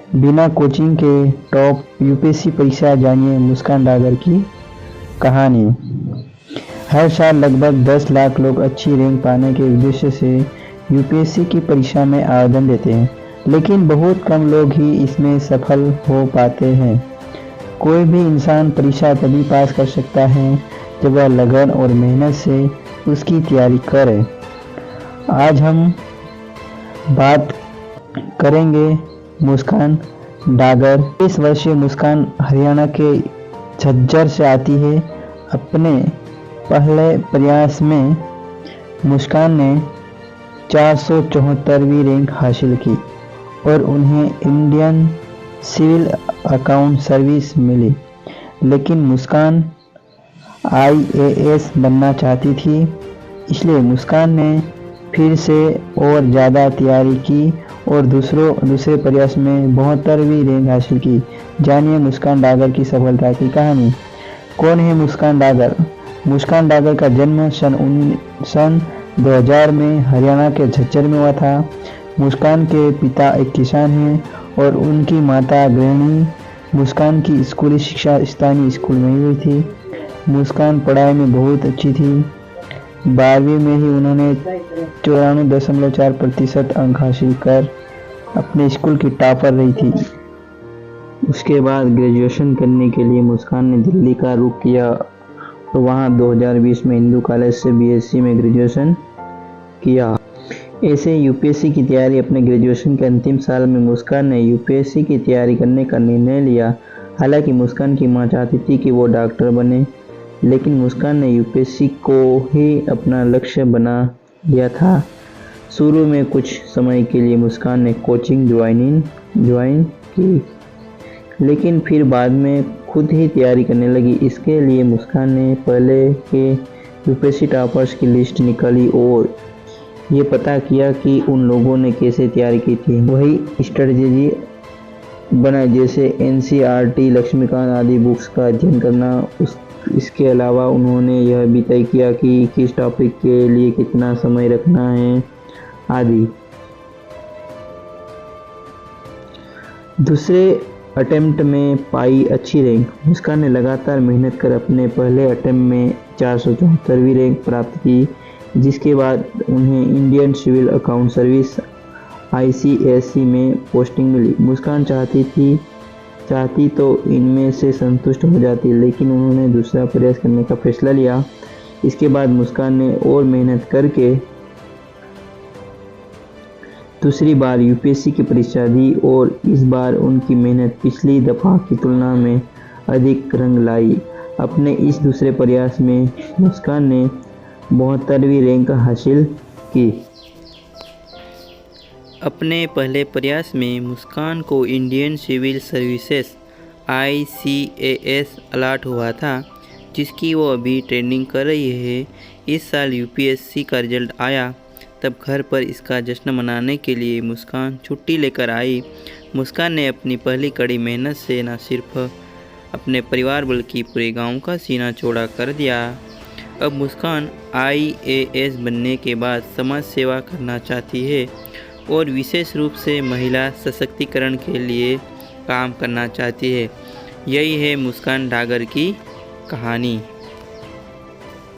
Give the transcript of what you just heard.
बिना कोचिंग के top UPSC परीक्षा, जानिए मुस्कान डागर की कहानी। हर साल लगभग 10 लाख लोग अच्छी रैंक पाने के उद्देश्य से यूपीएससी की परीक्षा में आवेदन देते हैं, लेकिन बहुत कम लोग ही इसमें सफल हो पाते हैं। कोई भी इंसान परीक्षा तभी पास कर सकता है जब वह लगन और मेहनत से उसकी तैयारी करे। आज हम बात करेंगे मुस्कान डागर। 20 वर्षीय मुस्कान हरियाणा के झज्जर से आती है। अपने पहले प्रयास में मुस्कान ने 474वीं रैंक हासिल की और उन्हें इंडियन सिविल अकाउंट सर्विस मिली। लेकिन मुस्कान आईएएस बनना चाहती थी, इसलिए मुस्कान ने फिर से और ज़्यादा तैयारी की और दूसरे प्रयास में 72वीं रैंक हासिल की। जानिए मुस्कान डागर की सफलता की कहानी। कौन है मुस्कान डागर? मुस्कान डागर का जन्म सन 2000 में हरियाणा के झज्जर में हुआ था। मुस्कान के पिता एक किसान हैं और उनकी माता गृहिणी। मुस्कान की स्कूली शिक्षा स्थानीय स्कूल में हुई थी। मुस्कान पढ़ाई में बहुत अच्छी थी। 12वीं में ही उन्होंने 94.4% अंक हासिल कर अपने स्कूल की टॉपर रही थी। उसके बाद ग्रेजुएशन करने के लिए मुस्कान ने दिल्ली का रुख किया और वहां 2020 में हिंदू कॉलेज से बीएससी में ग्रेजुएशन किया। ऐसे यूपीएससी की तैयारी अपने ग्रेजुएशन के अंतिम साल में मुस्कान ने यूपीएससी की तैयारी करने का निर्णय लिया। हालांकि मुस्कान की मां चाहती थी कि वो डॉक्टर बने, लेकिन मुस्कान ने यूपीएससी को ही अपना लक्ष्य बना लिया था। शुरू में कुछ समय के लिए मुस्कान ने कोचिंग ज्वाइन की, लेकिन फिर बाद में खुद ही तैयारी करने लगी। इसके लिए मुस्कान ने पहले के यूपीएससी टॉपर्स की लिस्ट निकाली और ये पता किया कि उन लोगों ने कैसे तैयारी की थी। वही स्ट्रेटजी बनाई, जैसे एनसीईआरटी, लक्ष्मीकांत आदि बुक्स का अध्ययन करना। इसके अलावा उन्होंने यह भी तय किया कि किस टॉपिक के लिए कितना समय रखना है आदि। दूसरे अटेम्प्ट में पाई अच्छी रैंक। मुस्कान ने लगातार मेहनत कर अपने पहले अटेम्प्ट में 474वीं रैंक प्राप्त की, जिसके बाद उन्हें Indian civil account service ICSC में पोस्टिंग मिली। मुस्कान चाहती तो इनमें से संतुष्ट हो जाती, लेकिन उन्होंने दूसरा प्रयास करने का फैसला लिया। इसके बाद मुस्कान ने और मेहनत करके दूसरी बार यूपीएससी की परीक्षा दी और इस बार उनकी मेहनत पिछली दफा की तुलना में अधिक रंग लाई। अपने इस दूसरे प्रयास में मुस्कान ने 72वीं रैंक हासिल की। अपने पहले प्रयास में मुस्कान को Indian civil services ICAS allot हुआ था, जिसकी वो अभी ट्रेनिंग कर रही है। इस साल यूपीएससी का रिजल्ट आया, तब घर पर इसका जश्न मनाने के लिए मुस्कान छुट्टी लेकर आई। मुस्कान ने अपनी पहली कड़ी मेहनत से न सिर्फ अपने परिवार बल्कि पूरे गांव का सीना चौड़ा कर दिया। अब मुस्कान आईएएस बनने के बाद समाज सेवा करना चाहती है और विशेष रूप से महिला सशक्तिकरण के लिए काम करना चाहती है। यही है मुस्कान डागर की कहानी।